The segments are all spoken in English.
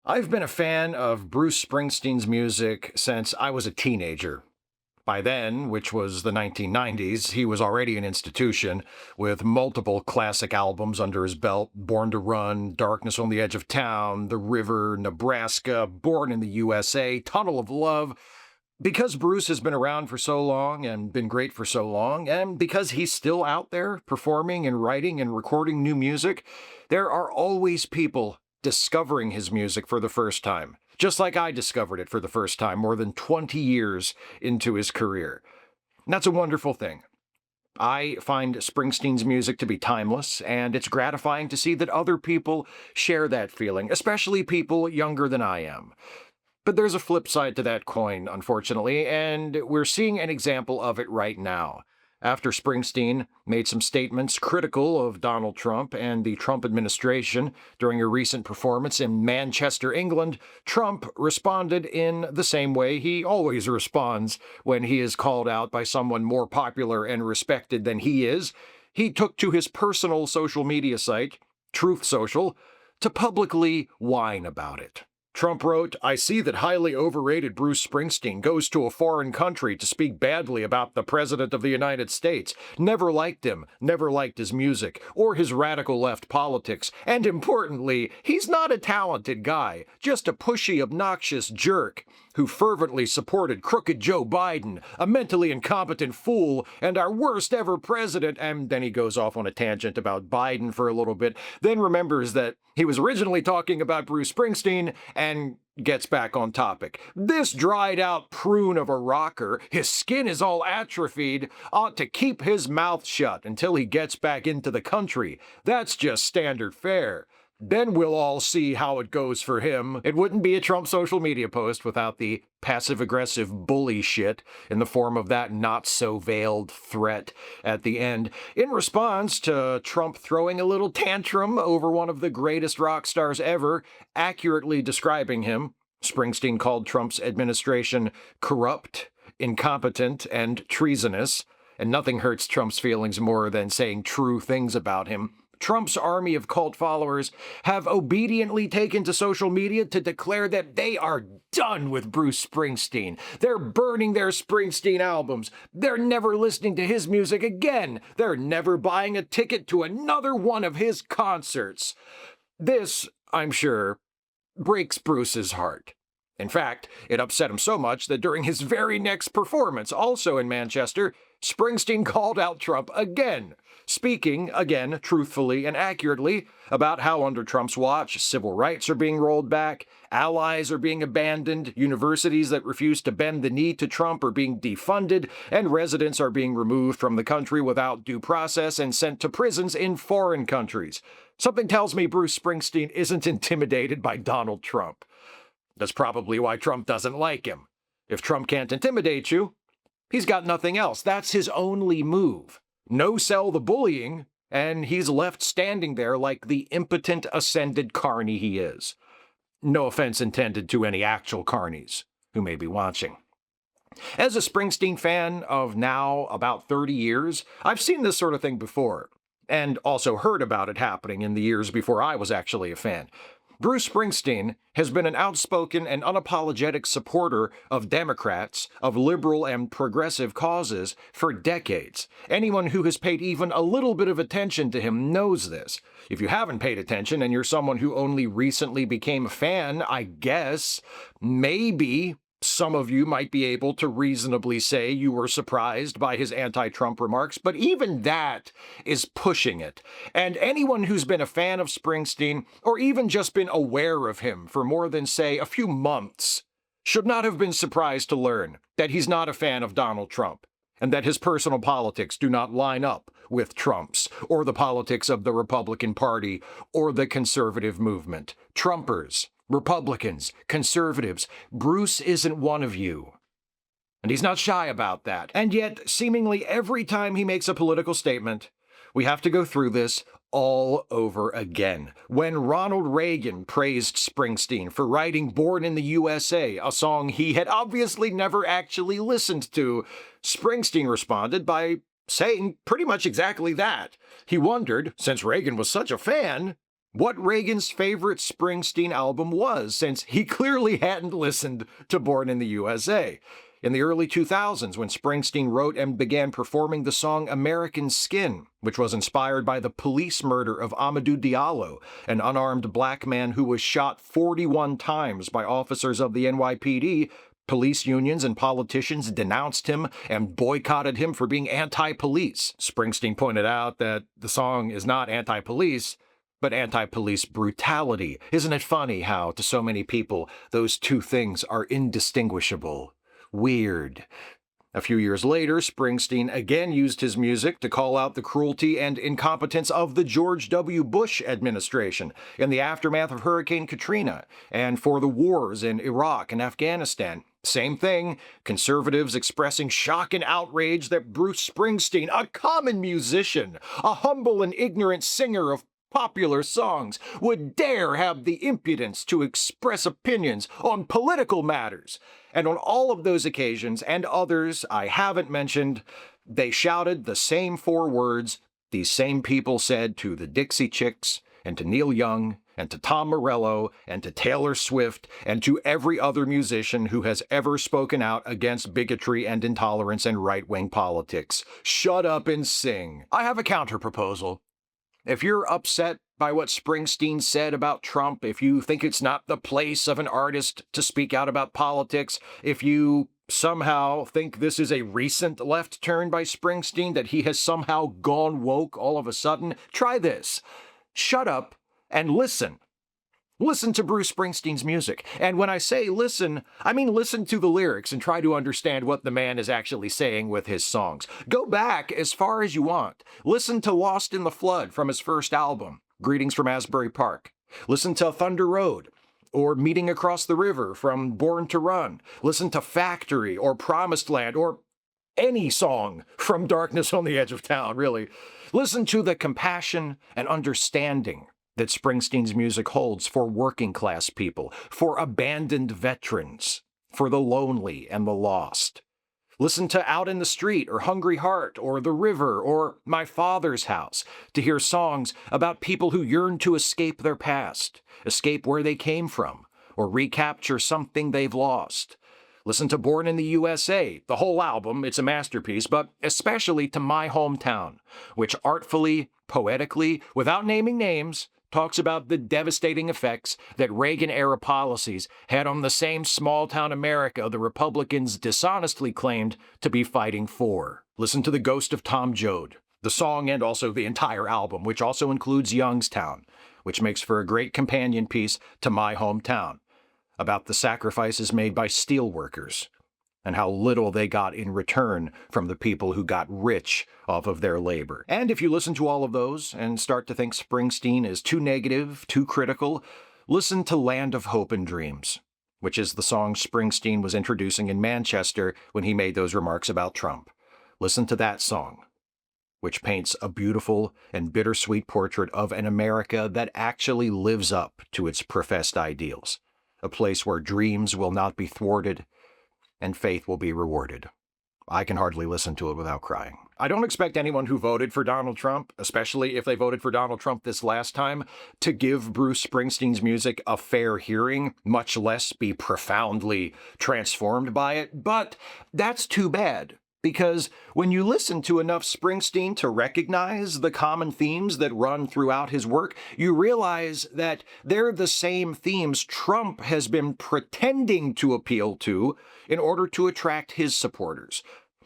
I've been a fan of Bruce Springsteen's music since I was a teenager. By then, which was the 1990s, he was already an institution, with multiple classic albums under his belt: Born to Run, Darkness on the Edge of Town, The River, Nebraska, Born in the USA, Tunnel of Love. Because Bruce has been around for so long and been great for so long, and because he's still out there performing and writing and recording new music, there are always people discovering his music for the first time, just like I discovered it for the first time more than 20 years into his career. And that's a wonderful thing. I find Springsteen's music to be timeless, and it's gratifying to see that other people share that feeling, especially people younger than I am. But there's a flip side to that coin, unfortunately, and we're seeing an example of it right now. After Springsteen made some statements critical of Donald Trump and the Trump administration during a recent performance in Manchester, England, Trump responded in the same way he always responds when he is called out by someone more popular and respected than he is. He took to his personal social media site, Truth Social, to publicly whine about it. Trump wrote, "I see that highly overrated Bruce Springsteen goes to a foreign country to speak badly about the President of the United States. Never liked him, never liked his music, or his radical left politics. And importantly, he's not a talented guy, just a pushy, obnoxious jerk who fervently supported crooked Joe Biden, a mentally incompetent fool, and our worst ever president." And then he goes off on a tangent about Biden for a little bit, then remembers that he was originally talking about Bruce Springsteen and gets back on topic. "This dried out prune of a rocker, his skin is all atrophied, ought to keep his mouth shut until he gets back into the country. That's just standard fare. Then we'll all see how it goes for him." It wouldn't be a Trump social media post without the passive-aggressive bully shit in the form of that not-so-veiled threat at the end, in response to Trump throwing a little tantrum over one of the greatest rock stars ever, accurately describing him. Springsteen called Trump's administration corrupt, incompetent, and treasonous, and nothing hurts Trump's feelings more than saying true things about him. Trump's army of cult followers have obediently taken to social media to declare that they are done with Bruce Springsteen. They're burning their Springsteen albums. They're never listening to his music again. They're never buying a ticket to another one of his concerts. This, I'm sure, breaks Bruce's heart. In fact, it upset him so much that during his very next performance, also in Manchester, Springsteen called out Trump again, speaking, again, truthfully and accurately, about how under Trump's watch, civil rights are being rolled back, allies are being abandoned, universities that refuse to bend the knee to Trump are being defunded, and residents are being removed from the country without due process and sent to prisons in foreign countries. Something tells me Bruce Springsteen isn't intimidated by Donald Trump. That's probably why Trump doesn't like him. If Trump can't intimidate you, he's got nothing else. That's his only move. No sell the bullying, and he's left standing there like the impotent ascended carny he is. No offense intended to any actual carnies who may be watching. As a Springsteen fan of now about 30 years, I've seen this sort of thing before, and also heard about it happening in the years before I was actually a fan. Bruce Springsteen has been an outspoken and unapologetic supporter of Democrats, of liberal and progressive causes, for decades. Anyone who has paid even a little bit of attention to him knows this. If you haven't paid attention and you're someone who only recently became a fan, I guess, maybe some of you might be able to reasonably say you were surprised by his anti-Trump remarks, but even that is pushing it. And anyone who's been a fan of Springsteen, or even just been aware of him for more than, say, a few months, should not have been surprised to learn that he's not a fan of Donald Trump, and that his personal politics do not line up with Trump's, or the politics of the Republican Party, or the conservative movement. Trumpers, Republicans, conservatives, Bruce isn't one of you. And he's not shy about that. And yet, seemingly every time he makes a political statement, we have to go through this all over again. When Ronald Reagan praised Springsteen for writing Born in the USA, a song he had obviously never actually listened to, Springsteen responded by saying pretty much exactly that. He wondered, since Reagan was such a fan, what Reagan's favorite Springsteen album was, since he clearly hadn't listened to Born in the USA. In the early 2000s, when Springsteen wrote and began performing the song American Skin, which was inspired by the police murder of Amadou Diallo, an unarmed black man who was shot 41 times by officers of the NYPD, police unions and politicians denounced him and boycotted him for being anti-police. Springsteen pointed out that the song is not anti-police, but anti-police brutality. Isn't it funny how, to so many people, those two things are indistinguishable? Weird. A few years later, Springsteen again used his music to call out the cruelty and incompetence of the George W. Bush administration in the aftermath of Hurricane Katrina and for the wars in Iraq and Afghanistan. Same thing, conservatives expressing shock and outrage that Bruce Springsteen, a common musician, a humble and ignorant singer of popular songs, would dare have the impudence to express opinions on political matters. And on all of those occasions, and others I haven't mentioned, they shouted the same four words these same people said to the Dixie Chicks, and to Neil Young, and to Tom Morello, and to Taylor Swift, and to every other musician who has ever spoken out against bigotry and intolerance and right-wing politics. Shut up and sing. I have a counter-proposal. If you're upset by what Springsteen said about Trump, if you think it's not the place of an artist to speak out about politics, if you somehow think this is a recent left turn by Springsteen, that he has somehow gone woke all of a sudden, try this. Shut up and listen. Listen to Bruce Springsteen's music. And when I say listen, I mean listen to the lyrics and try to understand what the man is actually saying with his songs. Go back as far as you want. Listen to Lost in the Flood from his first album, Greetings from Asbury Park. Listen to Thunder Road, or Meeting Across the River from Born to Run. Listen to Factory or Promised Land or any song from Darkness on the Edge of Town, really. Listen to the compassion and understanding that Springsteen's music holds for working class people, for abandoned veterans, for the lonely and the lost. Listen to Out in the Street or Hungry Heart or The River or My Father's House to hear songs about people who yearn to escape their past, escape where they came from, or recapture something they've lost. Listen to Born in the USA, the whole album, it's a masterpiece, but especially to My Hometown, which artfully, poetically, without naming names, talks about the devastating effects that Reagan-era policies had on the same small-town America the Republicans dishonestly claimed to be fighting for. Listen to The Ghost of Tom Joad, the song and also the entire album, which also includes Youngstown, which makes for a great companion piece to My Hometown, about the sacrifices made by steelworkers and how little they got in return from the people who got rich off of their labor. And if you listen to all of those and start to think Springsteen is too negative, too critical, listen to Land of Hope and Dreams, which is the song Springsteen was introducing in Manchester when he made those remarks about Trump. Listen to that song, which paints a beautiful and bittersweet portrait of an America that actually lives up to its professed ideals, a place where dreams will not be thwarted and faith will be rewarded. I can hardly listen to it without crying. I don't expect anyone who voted for Donald Trump, especially if they voted for Donald Trump this last time, to give Bruce Springsteen's music a fair hearing, much less be profoundly transformed by it. But that's too bad, because when you listen to enough Springsteen to recognize the common themes that run throughout his work, you realize that they're the same themes Trump has been pretending to appeal to in order to attract his supporters.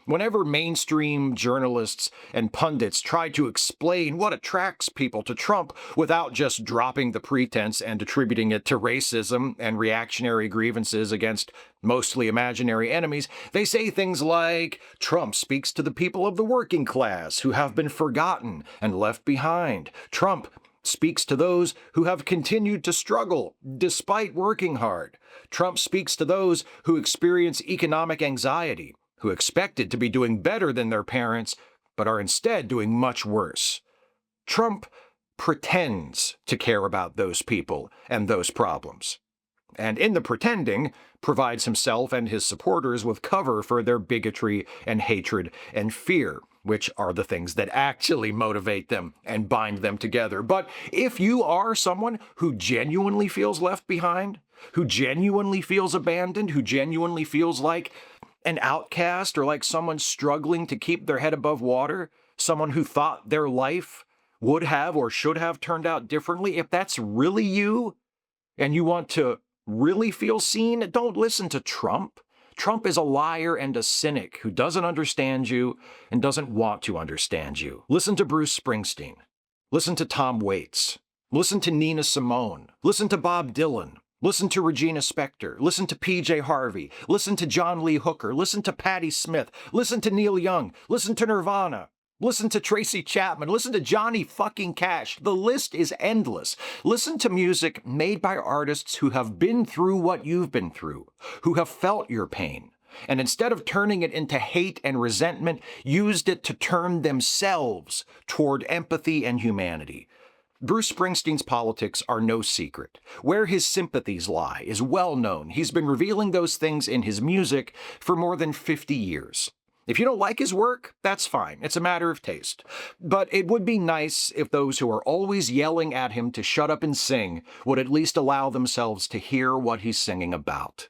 Whenever mainstream journalists and pundits try to explain what attracts people to Trump without just dropping the pretense and attributing it to racism and reactionary grievances against mostly imaginary enemies, they say things like, Trump speaks to the people of the working class who have been forgotten and left behind. Trump speaks to those who have continued to struggle despite working hard. Trump speaks to those who experience economic anxiety, who expected to be doing better than their parents, but are instead doing much worse. Trump pretends to care about those people and those problems, and in the pretending, provides himself and his supporters with cover for their bigotry and hatred and fear. which are the things that actually motivate them and bind them together. But if you are someone who genuinely feels left behind, who genuinely feels abandoned, who genuinely feels like an outcast or like someone struggling to keep their head above water, someone who thought their life would have or should have turned out differently, if that's really you and you want to really feel seen, don't listen to Trump. Trump is a liar and a cynic who doesn't understand you and doesn't want to understand you. Listen to Bruce Springsteen. Listen to Tom Waits. Listen to Nina Simone. Listen to Bob Dylan. Listen to Regina Spektor. Listen to PJ Harvey. Listen to John Lee Hooker. Listen to Patti Smith. Listen to Neil Young. Listen to Nirvana. Listen to Tracy Chapman. Listen to Johnny fucking Cash. The list is endless. Listen to music made by artists who have been through what you've been through, who have felt your pain, and instead of turning it into hate and resentment, used it to turn themselves toward empathy and humanity. Bruce Springsteen's politics are no secret. Where his sympathies lie is well known. He's been revealing those things in his music for more than 50 years. If you don't like his work, that's fine. It's a matter of taste. But it would be nice if those who are always yelling at him to shut up and sing would at least allow themselves to hear what he's singing about.